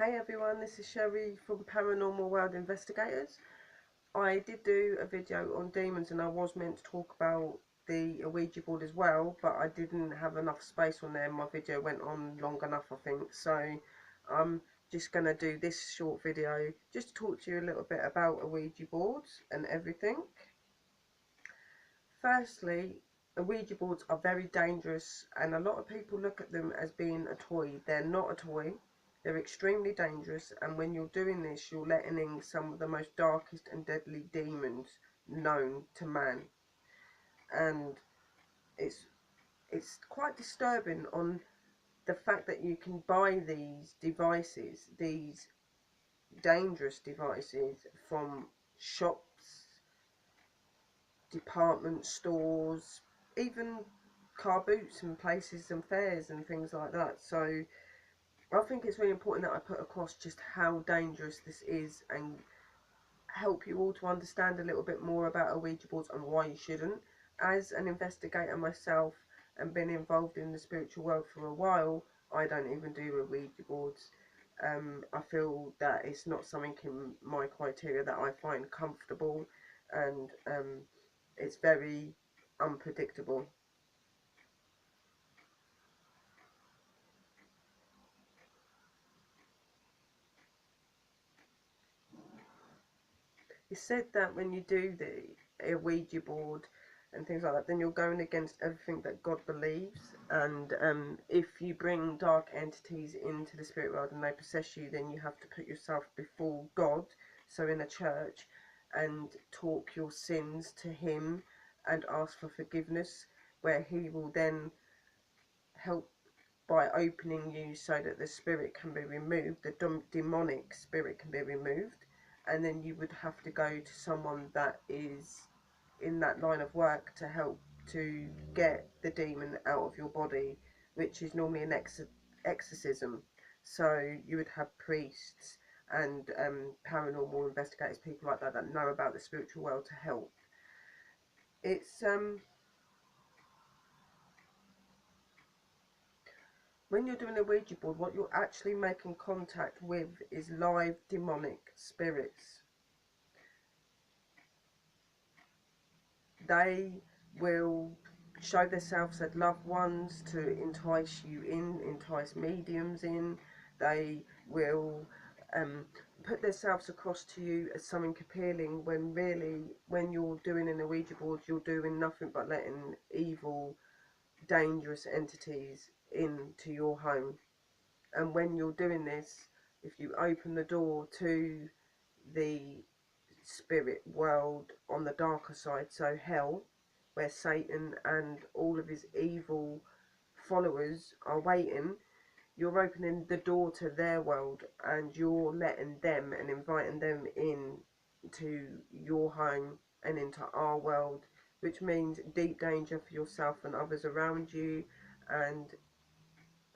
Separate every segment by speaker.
Speaker 1: Hey everyone, this is Sherry from Paranormal World Investigators. I did do a video on demons and I was meant to talk about the Ouija board as well, but I didn't have enough space on there. My video went on long enough, I think, so I'm just going to do this short video just to talk to you a little bit about Ouija boards and everything. Firstly, Ouija boards are very dangerous and a lot of people look at them as being a toy. They're not a toy. They're extremely dangerous, and when you're doing this, you're letting in some of the most darkest and deadly demons known to man. And it's quite disturbing on the fact that you can buy these devices, these dangerous devices, from shops, department stores, even car boots and places and fairs and things like that. So I think it's really important that I put across just how dangerous this is and help you all to understand a little bit more about Ouija boards and why you shouldn't. As an investigator myself and been involved in the spiritual world for a while, I don't even do Ouija boards. I feel that it's not something in my criteria that I find comfortable, and it's very unpredictable. It's said that when you do a Ouija board and things like that, then you're going against everything that God believes. And if you bring dark entities into the spirit world and they possess you, then you have to put yourself before God, so in a church, and talk your sins to Him and ask for forgiveness, where He will then help by opening you so that the spirit can be removed, the demonic spirit can be removed, and then you would have to go to someone that is in that line of work to help to get the demon out of your body, which is normally an exorcism. So you would have priests and paranormal investigators, people like that that know about the spiritual world to help. It's when you're doing a Ouija board, what you're actually making contact with is live demonic spirits. They will show themselves as loved ones to entice you in, entice mediums in. They will put themselves across to you as something appealing, when really, when you're doing an Ouija board, you're doing nothing but letting evil, dangerous entities into your home. And when you're doing this, if you open the door to the spirit world on the darker side, so hell, where Satan and all of his evil followers are waiting, you're opening the door to their world, and you're letting them and inviting them in to your home and into our world, which means deep danger for yourself and others around you, and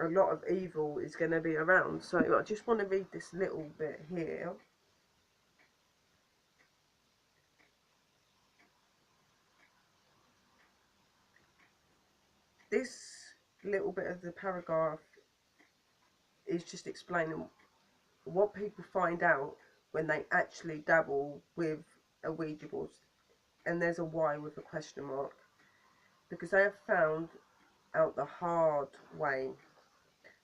Speaker 1: a lot of evil is going to be around. So I just want to read this little bit here. This little bit of the paragraph is just explaining what people find out when they actually dabble with a Ouija board. And there's a why with a question mark. Because they have found out the hard way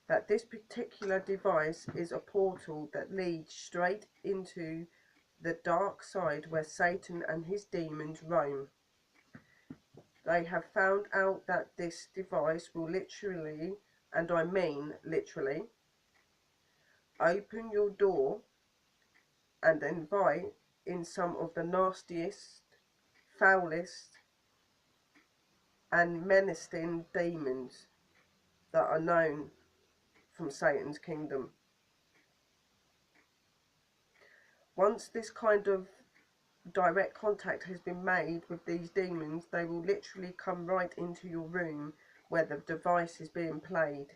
Speaker 1: that this particular device is a portal that leads straight into the dark side where Satan and his demons roam. They have found out that this device will literally, and I mean literally, open your door and invite in some of the nastiest, foulest and menacing demons that are known from Satan's kingdom. Once this kind of direct contact has been made with these demons, they will literally come right into your room where the device is being played.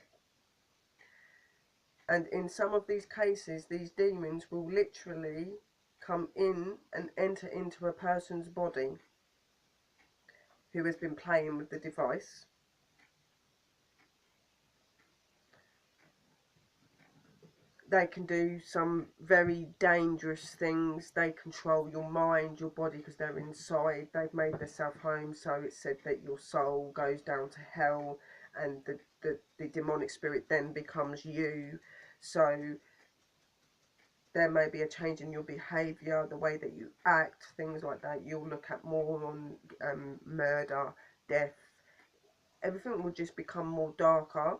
Speaker 1: And in some of these cases, these demons will literally come in and enter into a person's body who has been playing with the device. they can do some very dangerous things. They control your mind, your body, because they're inside. They've made themselves home, so it's said that your soul goes down to hell, and the demonic spirit then becomes you. So there may be a change in your behaviour, the way that you act, things like that. You'll look at more on murder, death. Everything will just become more darker.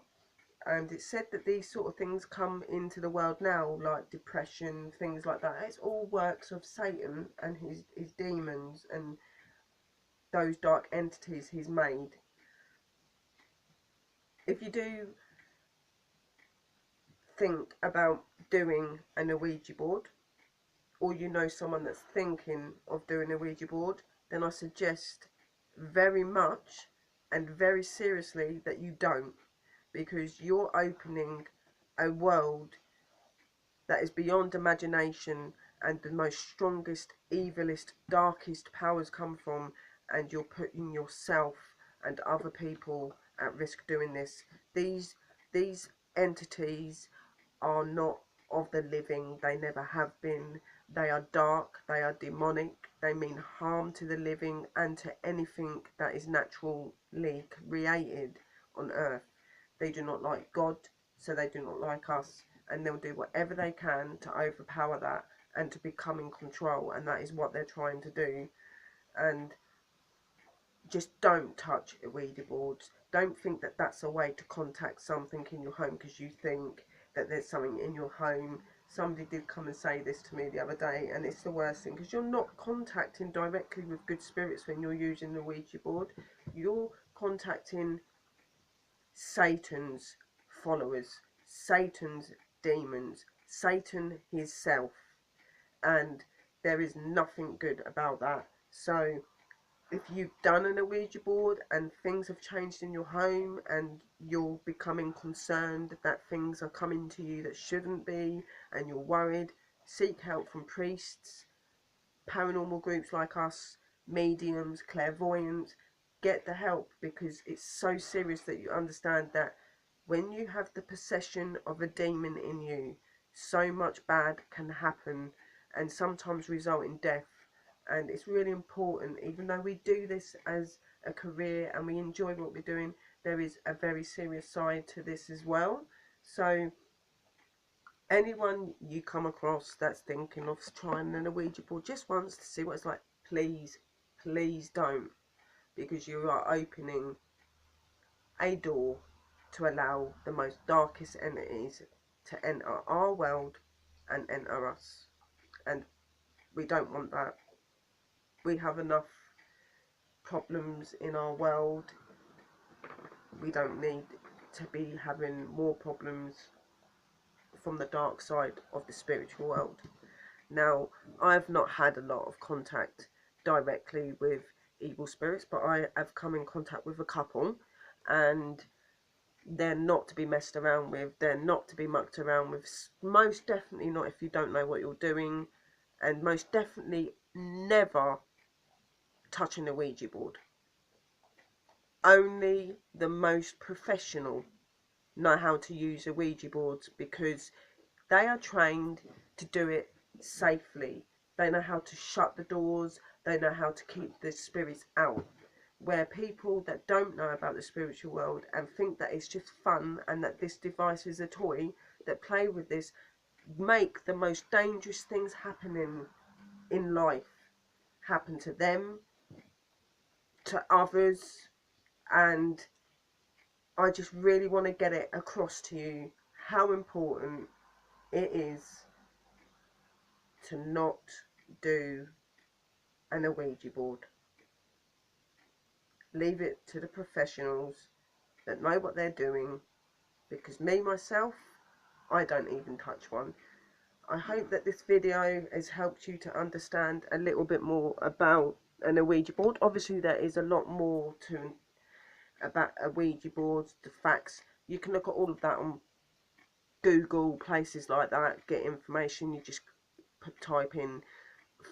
Speaker 1: And it's said that these sort of things come into the world now, like depression, things like that. It's all works of Satan and his demons and those dark entities he's made. If you do think about doing an Ouija board, or you know someone that's thinking of doing a Ouija board, then I suggest very much and very seriously that you don't, because you're opening a world that is beyond imagination, and the most strongest, evilest, darkest powers come from, and you're putting yourself and other people at risk doing this. These entities are not of the living. They never have been. They are dark, they are demonic, they mean harm to the living and to anything that is naturally created on earth. They do not like God, so they do not like us, and they'll do whatever they can to overpower that and to become in control, and that is what they're trying to do. And just don't touch Ouija boards. Don't think that that's a way to contact something in your home because you think that there's something in your home. Somebody did come and say this to me the other day, and it's the worst thing, because you're not contacting directly with good spirits when you're using the Ouija board. You're contacting Satan's followers, Satan's demons, Satan himself, and there is nothing good about that. So if you've done an Ouija board and things have changed in your home and you're becoming concerned that things are coming to you that shouldn't be, and you're worried, seek help from priests, paranormal groups like us, mediums, clairvoyants. Get the help, because it's so serious that you understand that when you have the possession of a demon in you, so much bad can happen and sometimes result in death. And it's really important, even though we do this as a career and we enjoy what we're doing, there is a very serious side to this as well. So anyone you come across that's thinking of trying an Ouija board just once to see what it's like, please, please don't, because you are opening a door to allow the most darkest entities to enter our world and enter us. And we don't want that. We have enough problems in our world. We don't need to be having more problems from the dark side of the spiritual world. Now, I've not had a lot of contact directly with evil spirits, but I have come in contact with a couple, and they're not to be messed around with. They're not to be mucked around with. Most definitely not if you don't know what you're doing, and most definitely never touching a Ouija board. Only the most professional know how to use a Ouija boards, because they are trained to do it safely. They know how to shut the doors. They know how to keep the spirits out. Where people that don't know about the spiritual world and think that it's just fun and that this device is a toy, that play with this, make the most dangerous things happening in life happen to them, to others. And I just really want to get it across to you how important it is to not do an Ouija board. Leave it to the professionals that know what they're doing, because me, myself, I don't even touch one. I hope that this video has helped you to understand a little bit more about an Ouija board. Obviously there is a lot more to about a Ouija board, the facts. You can look at all of that on Google, places like that, get information. You just type in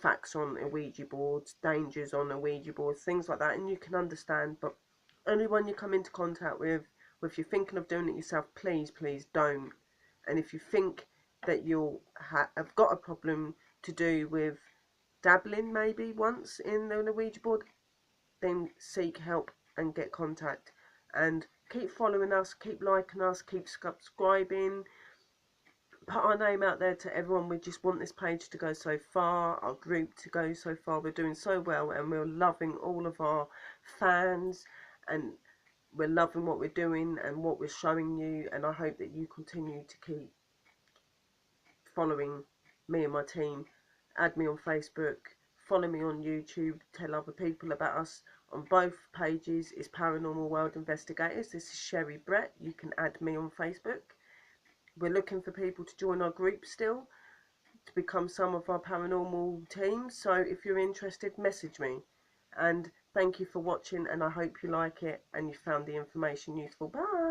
Speaker 1: facts on Ouija boards, dangers on Ouija boards, things like that, and you can understand. But anyone you come into contact with, if you're thinking of doing it yourself, please, please don't. And if you think that you have got a problem to do with dabbling maybe once in the Ouija board, then seek help and get contact. And keep following us, keep liking us, keep subscribing. Put our name out there to everyone. We just want this page to go so far, our group to go so far. We're doing so well, and we're loving all of our fans, and we're loving what we're doing and what we're showing you. And I hope that you continue to keep following me and my team. Add me on Facebook, follow me on YouTube, tell other people about us. On both pages is Paranormal World Investigators. This is Sherry Brett. You can add me on Facebook. We're looking for people to join our group still, to become some of our paranormal teams. So if you're interested, message me. And thank you for watching, and I hope you like it and you found the information useful. Bye.